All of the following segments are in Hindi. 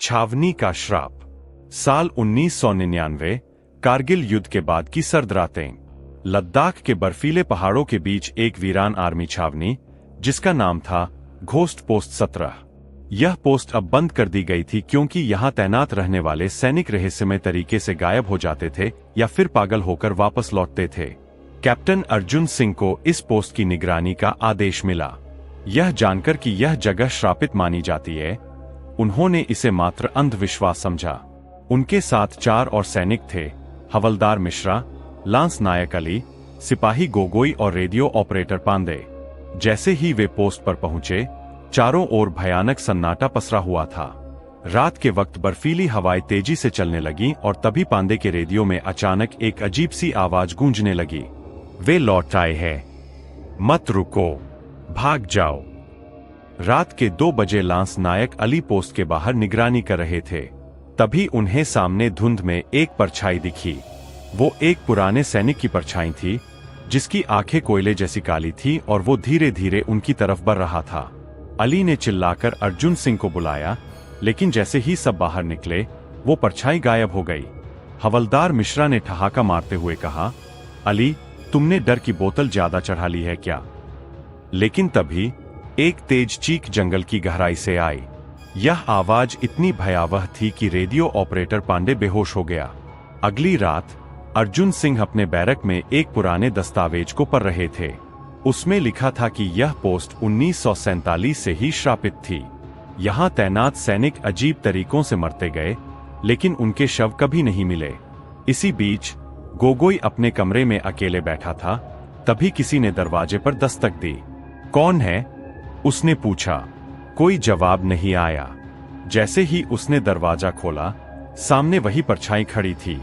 छावनी का श्राप। साल 1999, कारगिल युद्ध के बाद की सर्द रातें। लद्दाख के बर्फीले पहाड़ों के बीच एक वीरान आर्मी छावनी, जिसका नाम था घोस्ट पोस्ट 17। यह पोस्ट अब बंद कर दी गई थी क्योंकि यहां तैनात रहने वाले सैनिक रहस्यमय तरीके से गायब हो जाते थे या फिर पागल होकर वापस लौटते थे। कैप्टन अर्जुन सिंह को इस पोस्ट की निगरानी का आदेश मिला। यह जानकर कि यह जगह श्रापित मानी जाती है, उन्होंने इसे मात्र अंधविश्वास समझा। उनके साथ 4 और सैनिक थे, हवलदार मिश्रा, लांस नायक अली, सिपाही गोगोई और रेडियो ऑपरेटर पांडे। जैसे ही वे पोस्ट पर पहुंचे, चारों ओर भयानक सन्नाटा पसरा हुआ था। रात के वक्त बर्फीली हवाएं तेजी से चलने लगी और तभी पांडे के रेडियो में अचानक एक अजीब सी आवाज गूंजने लगी। वे लौट आए हैं, मत रुको, भाग जाओ। रात के 2 बजे लांस नायक अली पोस्ट के बाहर निगरानी कर रहे थे। तभी उन्हें सामने धुंध में एक परछाई दिखी। वो एक पुराने सैनिक की परछाई थी, जिसकी आंखें कोयले जैसी काली थी और वो धीरे धीरे उनकी तरफ बढ़ रहा था। अली ने चिल्लाकर अर्जुन सिंह को बुलाया, लेकिन जैसे ही सब बाहर निकले, वो परछाई गायब हो गई। हवलदार मिश्रा ने ठहाका मारते हुए कहा, अली, तुमने डर की बोतल ज्यादा चढ़ा ली है क्या? लेकिन तभी एक तेज चीख जंगल की गहराई से आई। यह आवाज इतनी भयावह थी कि रेडियो ऑपरेटर पांडे बेहोश हो गया। अगली रात अर्जुन सिंह अपने बैरक में एक पुराने दस्तावेज को पढ़ रहे थे। उसमें लिखा था कि यह पोस्ट 1947 से ही श्रापित थी। यहां तैनात सैनिक अजीब तरीकों से मरते गए, लेकिन उनके शव कभी नहीं मिले। इसी बीच गोगोई अपने कमरे में अकेले बैठा था। तभी किसी ने दरवाजे पर दस्तक दी। कौन है? उसने पूछा। कोई जवाब नहीं आया। जैसे ही उसने दरवाजा खोला, सामने वही परछाई खड़ी थी,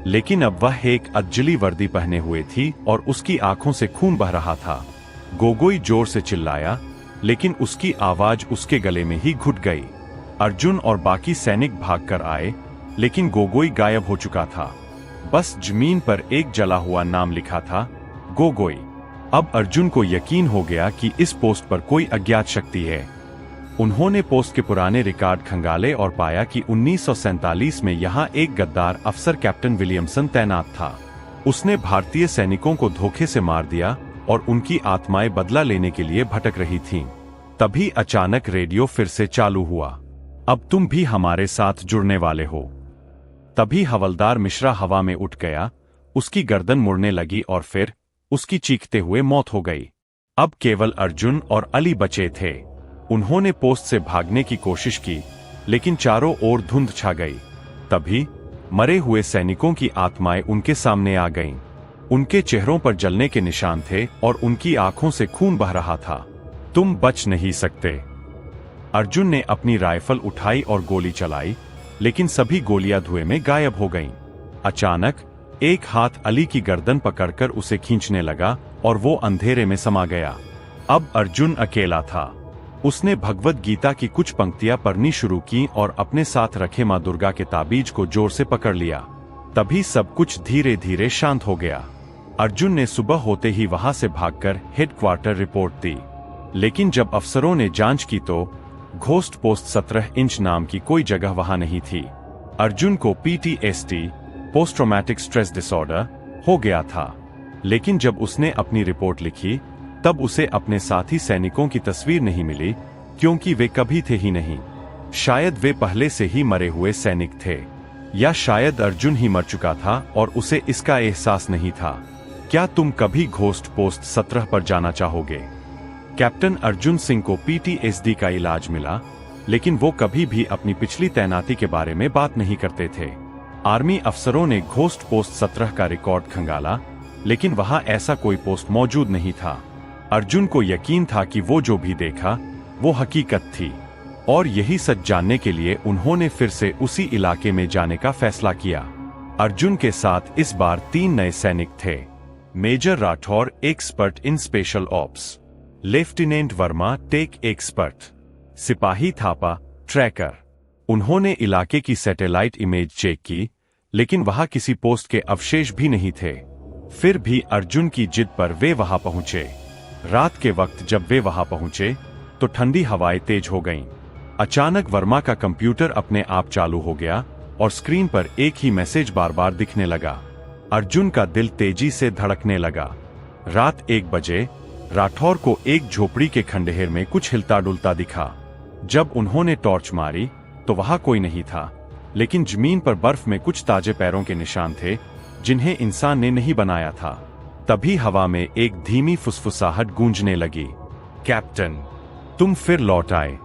लेकिन अब वह एक अजली वर्दी पहने हुए थी और उसकी आंखों से खून बह रहा था। गोगोई जोर से चिल्लाया, लेकिन उसकी आवाज उसके गले में ही घुट गई। अर्जुन और बाकी सैनिक भागकर आए, लेकिन गोगोई गायब हो चुका था। बस जमीन पर एक जला हुआ नाम लिखा था, गोगोई। अब अर्जुन को यकीन हो गया कि इस पोस्ट पर कोई अज्ञात शक्ति है। उन्होंने पोस्ट के पुराने रिकॉर्ड खंगाले और पाया कि 1947 में यहाँ एक गद्दार अफसर कैप्टन विलियमसन तैनात था। उसने भारतीय सैनिकों को धोखे से मार दिया और उनकी आत्माएं बदला लेने के लिए भटक रही थीं। तभी अचानक रेडियो फिर से चालू हुआ। अब तुम भी हमारे साथ जुड़ने वाले हो। तभी हवलदार मिश्रा हवा में उठ गया, उसकी गर्दन मुड़ने लगी और फिर उसकी चीखते हुए मौत हो गई। अब केवल अर्जुन और अली बचे थे। उन्होंने पोस्ट से भागने की कोशिश की, लेकिन चारों ओर धुंध छा गई। तभी मरे हुए सैनिकों की आत्माएं उनके सामने आ गईं। उनके चेहरों पर जलने के निशान थे और उनकी आंखों से खून बह रहा था। तुम बच नहीं सकते। अर्जुन ने अपनी राइफल उठाई और गोली चलाई, लेकिन सभी गोलियां धुएं में गायब हो गईं। अचानक एक हाथ अली की गर्दन पकड़कर उसे खींचने लगा और वो अंधेरे में समा गया। अब अर्जुन अकेला था। उसने भगवद गीता की कुछ पंक्तियां पढ़नी शुरू की और अपने साथ रखे मां दुर्गा के ताबीज को जोर से पकड़ लिया। तभी सब कुछ धीरे धीरे शांत हो गया। अर्जुन ने सुबह होते ही वहां से भागकर हेडक्वार्टर रिपोर्ट दी, लेकिन जब अफसरों ने जांच की तो घोस्ट पोस्ट 17 इंच नाम की कोई जगह वहां नहीं थी। अर्जुन को PTSD, post traumatic stress disorder, हो गया था। लेकिन जब उसने अपनी रिपोर्ट लिखी, तब उसे अपने साथी सैनिकों की तस्वीर नहीं मिली, क्योंकि वे कभी थे ही नहीं। शायद वे पहले से ही मरे हुए सैनिक थे, या शायद अर्जुन ही मर चुका था और उसे इसका एहसास नहीं था। क्या तुम कभी घोस्ट पोस्ट 17 पर जाना चाहोगे? कैप्टन अर्जुन सिंह को PTSD का इलाज मिला, लेकिन वो कभी भी अपनी पिछली तैनाती के बारे में बात नहीं करते थे। आर्मी अफसरों ने घोस्ट पोस्ट 17 का रिकॉर्ड खंगाला, लेकिन वहां ऐसा कोई पोस्ट मौजूद नहीं था। अर्जुन को यकीन था कि वो जो भी देखा, वो हकीकत थी, और यही सच जानने के लिए उन्होंने फिर से उसी इलाके में जाने का फैसला किया। अर्जुन के साथ इस बार 3 नए सैनिक थे। Major Rathore, expert in special ops, lieutenant Verma, tech expert, सिपाही थापा, ट्रैकर। उन्होंने इलाके की सैटेलाइट इमेज चेक की, लेकिन वहां किसी पोस्ट के अवशेष भी नहीं थे। फिर भी अर्जुन की जिद पर वे वहां पहुंचे। रात के वक्त जब वे वहां पहुंचे, तो ठंडी हवाएं तेज हो गईं। अचानक वर्मा का कंप्यूटर अपने आप चालू हो गया और स्क्रीन पर एक ही मैसेज बार बार दिखने लगा। अर्जुन का दिल तेजी से धड़कने लगा। रात 1 बजे राठौर को एक झोपड़ी के खंडहर में कुछ हिलता डुलता दिखा। जब उन्होंने टॉर्च मारी तो वहां कोई नहीं था, लेकिन जमीन पर बर्फ में कुछ ताजे पैरों के निशान थे जिन्हें इंसान ने नहीं बनाया था। तभी हवा में एक धीमी फुसफुसाहट गूंजने लगी। कैप्टन, तुम फिर लौट आए।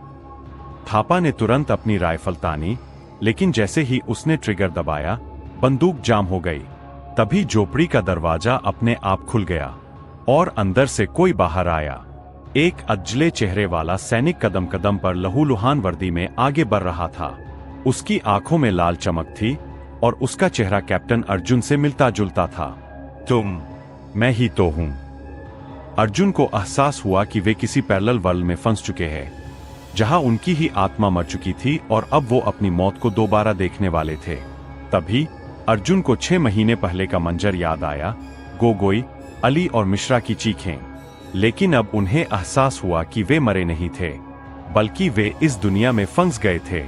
थापा ने तुरंत अपनी राइफल तानी, लेकिन जैसे ही उसने ट्रिगर दबाया, बंदूक जाम हो गई। तभी झोपड़ी का दरवाजा अपने आप खुल गया और अंदर से कोई बाहर आया। एक अजले चेहरे वाला सैनिक कदम कदम पर लहूलुहान वर्दी में आगे बढ़ रहा था। उसकी आंखों में लाल चमक थी और उसका चेहरा कैप्टन अर्जुन से मिलता जुलता था। तुम, मैं ही तो हूं। अर्जुन को एहसास हुआ कि वे किसी पैरेलल वर्ल्ड में फंस चुके हैं, जहां उनकी ही आत्मा मर चुकी थी और अब वो अपनी मौत को दोबारा देखने वाले थे। तभी अर्जुन को 6 महीने पहले का मंजर याद आया, गोगोई, अली और मिश्रा की चीखें। लेकिन अब उन्हें एहसास हुआ कि वे मरे नहीं थे, बल्कि वे इस दुनिया में फंस गए थे।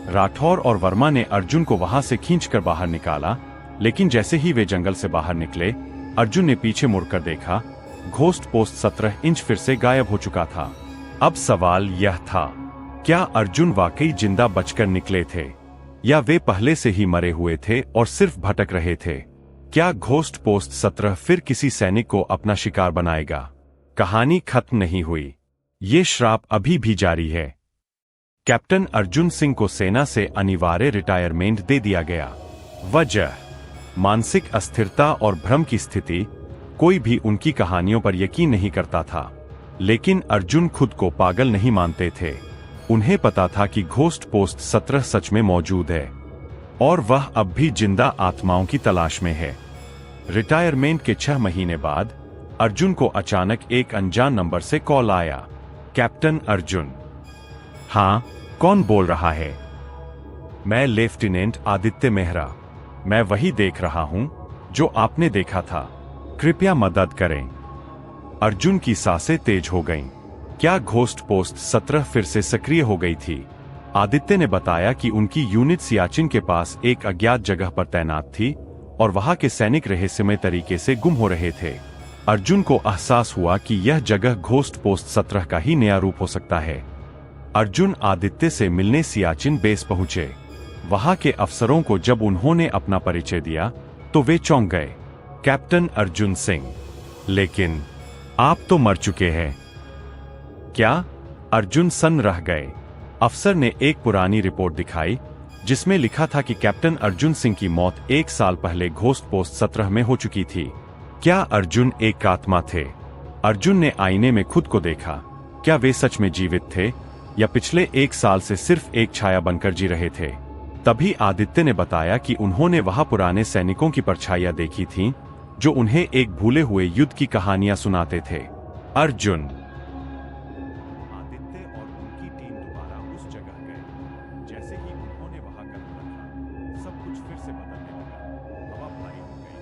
राठौर और वर्मा ने अर्जुन को वहां से खींचकर बाहर निकाला, लेकिन जैसे ही वे जंगल से बाहर निकले, अर्जुन ने पीछे मुड़कर देखा। घोस्ट पोस्ट 17 इंच फिर से गायब हो चुका था। अब सवाल यह था, क्या अर्जुन वाकई जिंदा बचकर निकले थे, या वे पहले से ही मरे हुए थे और सिर्फ भटक रहे थे? क्या घोस्ट पोस्ट 17 फिर किसी सैनिक को अपना शिकार बनाएगा? कहानी खत्म नहीं हुई। ये श्राप अभी भी जारी है। कैप्टन अर्जुन सिंह को सेना से अनिवार्य रिटायरमेंट दे दिया गया। वजह, मानसिक अस्थिरता और भ्रम की स्थिति। कोई भी उनकी कहानियों पर यकीन नहीं करता था, लेकिन अर्जुन खुद को पागल नहीं मानते थे। उन्हें पता था कि घोस्ट पोस्ट 17 सच में मौजूद है और वह अब भी जिंदा आत्माओं की तलाश में है। रिटायरमेंट के 6 महीने बाद अर्जुन को अचानक एक अनजान नंबर से कॉल आया। कैप्टन अर्जुन। हाँ, कौन बोल रहा है? मैं लेफ्टिनेंट आदित्य मेहरा। मैं वही देख रहा हूं जो आपने देखा था। कृपया मदद करें। अर्जुन की सांसें तेज हो गईं। क्या घोस्ट पोस्ट 17 फिर से सक्रिय हो गई थी? आदित्य ने बताया कि उनकी यूनिट सियाचिन के पास एक अज्ञात जगह पर तैनात थी और वहां के सैनिक रहस्यमय तरीके से गुम हो रहे थे। अर्जुन को एहसास हुआ कि यह जगह घोस्ट पोस्ट 17 का ही नया रूप हो सकता है। अर्जुन आदित्य से मिलने सियाचिन बेस पहुंचे। वहां के अफसरों को जब उन्होंने अपना परिचय दिया तो वे चौंक गए। कैप्टन अर्जुन सिंह, लेकिन आप तो मर चुके हैं। क्या? अर्जुन सन्न रह गए। अफसर ने एक पुरानी रिपोर्ट दिखाई जिसमें लिखा था कि कैप्टन अर्जुन सिंह की मौत 1 साल पहले घोस्ट पोस्ट 17 में हो चुकी थी। क्या अर्जुन एक आत्मा थे? अर्जुन ने आईने में खुद को देखा। क्या वे सच में जीवित थे या पिछले 1 साल से सिर्फ एक छाया बनकर जी रहे थे? तभी आदित्य ने बताया कि उन्होंने वहां पुराने सैनिकों की परछाइयां देखी थीं, जो उन्हें एक भूले हुए युद्ध की कहानियां सुनाते थे। अर्जुन। आदित्य और उनकी टीम दोबारा उस जगह गए। जैसे ही उन्होंने वहां कदम रखा, सब कुछ फिर से बदलने लगा। हवा भारी हो गई,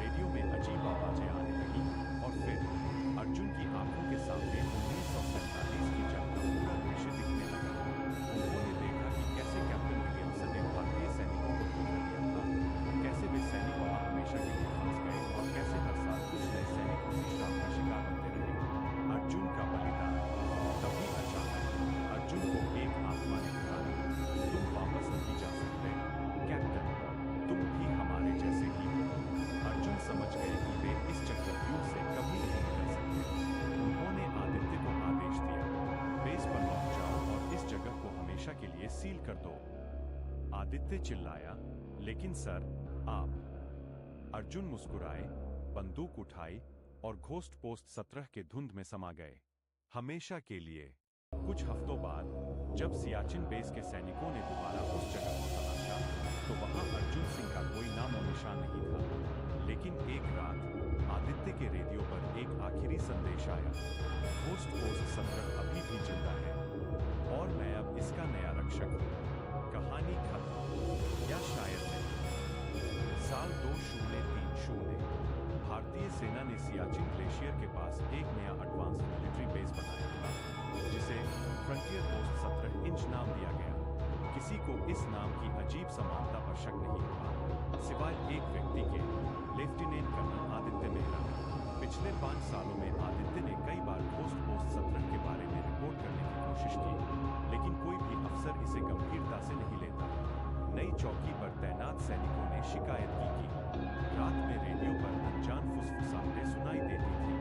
रेडियो में अजीब आवाजें आने लगी और फिर अर्जुन की आंखों के सामने 1947 की जंग का पूरा दृश्य दिखने लगा। उन्होंने देखा कि कैसे कैप्टन विलियमसन ने भारतीय सैनिकों को धोखा दिया था, कैसे वे सैनिक वहां हमेशा के लिए फंस गए और कैसे हर साल कुछ नए सैनिक उसी श्राप का शिकार बनते रहे। अर्जुन का बलिदान। तभी अचानक अर्जुन को एक आत्मा ने कहा, तुम वापस नहीं जा सकते कैप्टन, तुम भी हमारे जैसे ही हो। अर्जुन समझ गए कि वे इस चक्रव्यूह से कभी नहीं निकल सकते। उन्होंने आदित्य को आदेश दिया, बेस पर लौट जाओ और इस जगह को हमेशा के लिए सील कर दो। आदित्य चिल्लाया, लेकिन सर, आप। अर्जुन मुस्कुराए, बंदूक उठाई और घोस्ट पोस्ट 17 के धुंध में समा गए, हमेशा के लिए। कुछ हफ्तों बाद जब सियाचिन बेस के सैनिकों ने दोबारा उस जगह को तलाशा तो वहां अर्जुन सिंह का कोई नाम और निशान नहीं था। लेकिन एक रात आदित्य के रेडियो पर एक आखिरी संदेश आया, घोस्ट पोस्ट 17 अभी भी जिंदा है और मैं अब इसका नया रक्षक हूं। कहानी खत्म, या शायद नहीं। साल 2030, भारतीय सेना ने सियाचिन ग्लेशियर के पास एक नया एडवांस मिलिट्री बेस बनाया था। जिसे फ्रंटियर पोस्ट 17 इंच नाम दिया गया। किसी को इस नाम की अजीब समानता पर शक नहीं हुआ, सिवाय एक व्यक्ति के, लेफ्टिनेंट कर्नल आदित्य मेहरा। पिछले 5 सालों में आदित्य ने कई बार घोस्ट पोस्ट 17 के बारे में रिपोर्ट करने की कोशिश की, लेकिन कोई भी अफसर इसे गंभीरता से नहीं लेता। नई चौकी पर तैनात सैनिकों ने शिकायत की रात में रेडियो पर अनजान फुसफुसाहटें सुनाई देती थी।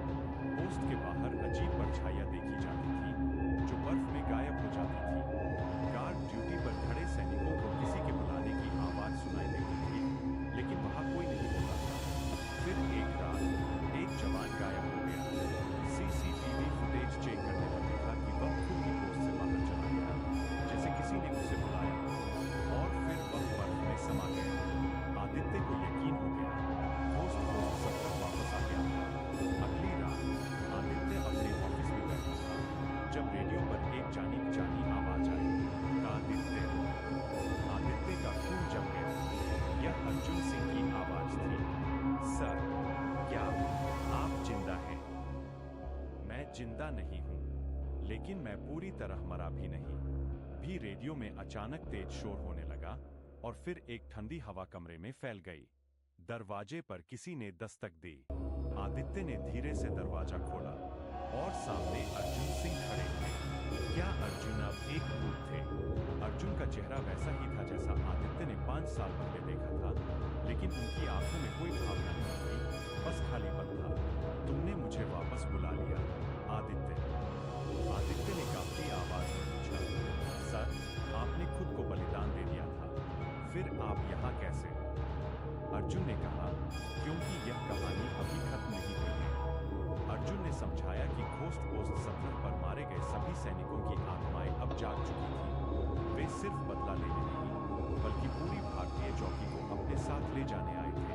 पोस्ट के बाहर अजीब परछाइयां देखी जाती थी, जो बर्फ में गायब हो जाती थी। गार्ड ड्यूटी पर खड़े सैनिकों को किसी के बुलाने की आवाज सुनाई देती थी, लेकिन वहां कोई नहीं होता था। फिर एक रात एक जवान गायब हो गया। सीसीटीवी फुटेज चेक करने पर देखा कि वह खुद ही पोस्ट से बाहर चला गया, जैसे किसी ने उसे बुलाया, और फिर वह बर्फ में समा गया। आदित्य को यकीन हो गया, घोस्ट पोस्ट 17 वापस आ गया। अगली रात आदित्य अपने ऑफिस में बैठा था, जब रेडियो पर एक जानी पहचानी आवाज आई, आदित्य का खून जम गया। यह अर्जुन सिंह की आवाज थी। सर, क्या आप जिंदा हैं? मैं जिंदा नहीं हूं, लेकिन मैं पूरी तरह मरा भी नहीं। भी रेडियो में अचानक तेज शोर होने लगा और फिर एक ठंडी हवा कमरे में फैल गई। दरवाजे पर किसी ने दस्तक दी। आदित्य ने धीरे से दरवाजा खोला और सामने अर्जुन सिंह खड़े थे। क्या अर्जुन अब एक भूत थे? अर्जुन का चेहरा वैसा ही था जैसा आदित्य ने 5 साल पहले देखा था, लेकिन उनकी आंखों में कोई भावना नहीं थी, बस खालीपन था। तुमने मुझे वापस बुला लिया, आदित्य ने कांपती आवाज में पूछा। सर, आपने खुद को बलिदान दे दिया था, फिर आप यहाँ कैसे? अर्जुन ने कहा, क्योंकि यह कहानी अभी खत्म नहीं हुई है। अर्जुन ने समझाया कि घोस्ट पोस्ट 17 पर मारे गए सभी सैनिकों की आत्माएं अब जाग चुकी थी। वे सिर्फ बदला लेने नहीं, बल्कि पूरी भारतीय चौकी को अपने साथ ले जाने आए थे।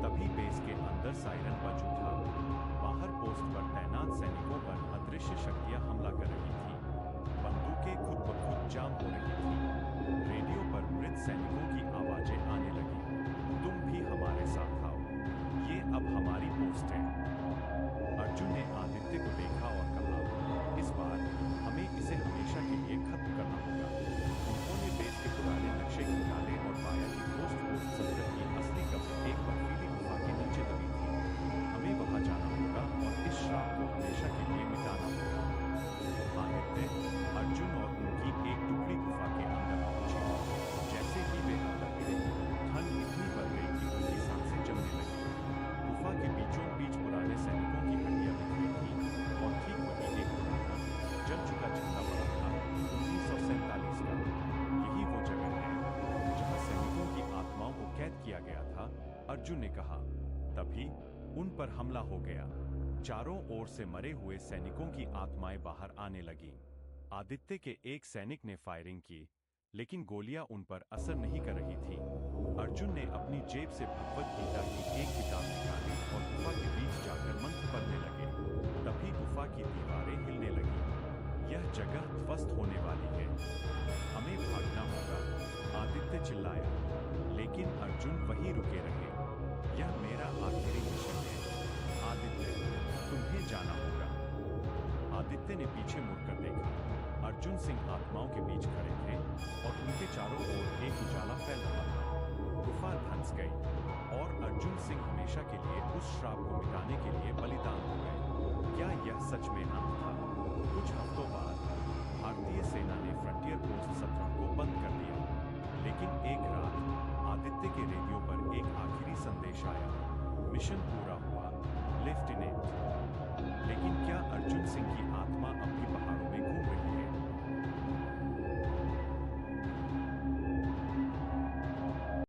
तभी बेस के अंदर सायरन बज उठा। बाहर पोस्ट पर तैनात सैनिकों पर अदृश्य शक्तियां हमला कर रही थी। बंदूकें खुद ब खुद जाम हो रही थी। रेडियो पर मृत सैनिकों की आवाजें आने लगी। तुम भी हमारे साथ आओ, ये अब हमारी पोस्ट है। अर्जुन ने आदित्य को देखा और कहा, इस बार हमें इसे हमेशा के लिए खत्म करना होगा। उन्होंने बेस के पुराने नक्शे निकाले और पाया कि घोस्ट पोस्ट 17 की असली कब्र एक बर्फीली गुफा के नीचे दबी थी। हमें वहां जाना होगा और इस श्राप को हमेशा के लिए मिटाना होगा। आदित्य, अर्जुन और उनकी एक टुकड़ी गुफा के अंदर पहुंचे। जैसे ही वे अंदर गिरे, ठंड इतनी बढ़ गई कि उनकी सांसें जमने लगी। गुफा के बीचों बीच पुराने सैनिकों की हड्डियां बिखरी थी और ठीक वहीं एक पुराना जल चुका झंडा पड़ा था, 1947 का। यही वो जगह है जहां सैनिकों की आत्माओं को कैद किया गया था, अर्जुन ने कहा। तभी उन पर हमला हो गया। चारों ओर से मरे हुए सैनिकों की आत्माएं बाहर आने लगीं। आदित्य के एक सैनिक ने फायरिंग की, लेकिन गोलियां उन पर असर नहीं कर रही थी। अर्जुन ने अपनी जेब से भगवत गीता की एक किताब निकाली और गुफा के बीच जाकर मंत्र पढ़ने लगे। तभी गुफा की दीवारें हिलने लगी। यह जगह ध्वस्त होने वाली है, हमें भागना होगा, आदित्य चिल्लाया। लेकिन अर्जुन वहीं रुके रहे। यह मेरा आखिरी मिशन है, आदित्य, तुम्हें जाना होगा। आदित्य ने पीछे मुड़कर देखा। अर्जुन सिंह आत्माओं के बीच खड़े थे और उनके चारों ओर एक उजाला फैल रहा था। गुफा धंस गई और अर्जुन सिंह हमेशा के लिए उस श्राप को मिटाने के लिए बलिदान हो गए। क्या यह सच में अंत था? कुछ हफ्तों बाद भारतीय सेना ने फ्रंटियर पोस्ट 17 को बंद कर दिया, लेकिन एक रात आदित्य के रेडियो पर एक आखिरी संदेश आया। मिशन पूरा हुआ, लेफ्टिनेंट। लेकिन क्या अर्जुन सिंह की